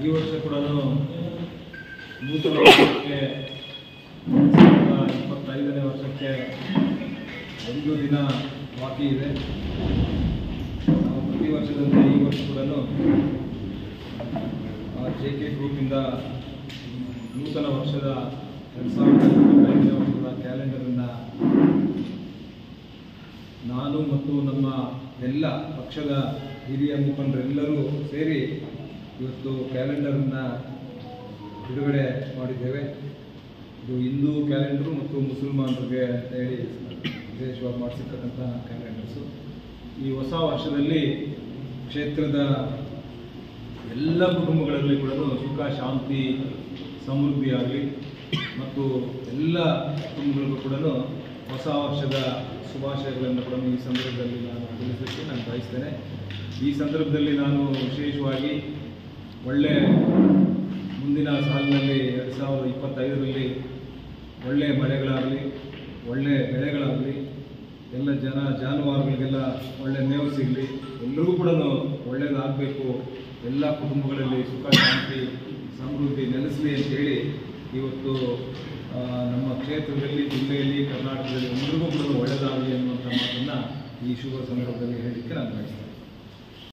ಈ ವರ್ಷ ಕೂಡ ನೂತನ ವರ್ಷಕ್ಕೆ 25ನೇ ವರ್ಷಕ್ಕೆ ಒಂದು ದಿನ ಬಾಕಿ ಇದೆ. ನಾವು ಪ್ರತಿ ವರ್ಷದಂತೆ ಈ ವರ್ಷ ಕೂಡ JK ಗ್ರೂಪಿಂದ ನೂತನ ವರ್ಷದ 2025ನೇ ವರ್ಷದ ಕ್ಯಾಲೆಂಡರನ್ನು ನಾನು ಮತ್ತು ನಮ್ಮ ಎಲ್ಲ ಪಕ್ಷದ ಹಿರಿಯ ಮುಖಂಡರೆಲ್ಲರೂ ಸೇರಿ ಇವತ್ತು ಕ್ಯಾಲೆಂಡರನ್ನು ಬಿಡುಗಡೆ ಮಾಡಿದ್ದೇವೆ. ಇದು ಹಿಂದೂ ಕ್ಯಾಲೆಂಡರು ಮತ್ತು ಮುಸಲ್ಮಾನರಿಗೆ ಅಂತ ಹೇಳಿ ವಿಶೇಷವಾಗಿ ಮಾಡಿಸಿರ್ತಕ್ಕಂಥ ಕ್ಯಾಲೆಂಡರ್ಸು. ಈ ಹೊಸ ವರ್ಷದಲ್ಲಿ ಕ್ಷೇತ್ರದ ಎಲ್ಲ ಕುಟುಂಬಗಳಲ್ಲಿ ಕೂಡ ಸುಖ ಶಾಂತಿ ಸಮೃದ್ಧಿ ಆಗಲಿ ಮತ್ತು ಎಲ್ಲ ಕುಟುಂಬಗಳಿಗೂ ಕೂಡ ಹೊಸ ವರ್ಷದ ಶುಭಾಶಯಗಳನ್ನು ಕೂಡ ಈ ಸಂದರ್ಭದಲ್ಲಿ ನಾನು ತಿಳಿಸಲಿಕ್ಕೆ ನಾನು ಬಯಸ್ತೇನೆ. ಈ ಸಂದರ್ಭದಲ್ಲಿ ನಾನು ವಿಶೇಷವಾಗಿ ಒಳ್ಳೆಯ ಮುಂದಿನ ಸಾಲಿನಲ್ಲಿ 2025ರಲ್ಲಿ ಒಳ್ಳೆಯ ಮಳೆಗಳಾಗಲಿ, ಒಳ್ಳೆಯ ಬೆಳೆಗಳಾಗಲಿ, ಎಲ್ಲ ಜಾನುವಾರುಗಳಿಗೆಲ್ಲ ಒಳ್ಳೆಯ ಮೇವು ಸಿಗಲಿ, ಎಲ್ಲರಿಗೂ ಕೂಡ ಒಳ್ಳೆಯದಾಗಬೇಕು, ಎಲ್ಲ ಕುಟುಂಬಗಳಲ್ಲಿ ಸುಖ ಶಾಂತಿ ಸಮೃದ್ಧಿ ನೆಲೆಸಲಿ ಅಂತೇಳಿ ಇವತ್ತು ನಮ್ಮ ಕ್ಷೇತ್ರದಲ್ಲಿ, ಜಿಲ್ಲೆಯಲ್ಲಿ, ಕರ್ನಾಟಕದಲ್ಲಿ ಎಲ್ಲರಿಗೂ ಕೂಡ ಒಳ್ಳೆಯದಾಗಲಿ ಅನ್ನುವಂಥ ಮಾತನ್ನು ಈ ಶುಭ ಸಂದರ್ಭದಲ್ಲಿ ಹೇಳಲಿಕ್ಕೆ ನಾನು ಬಯಸ್ತೇನೆ.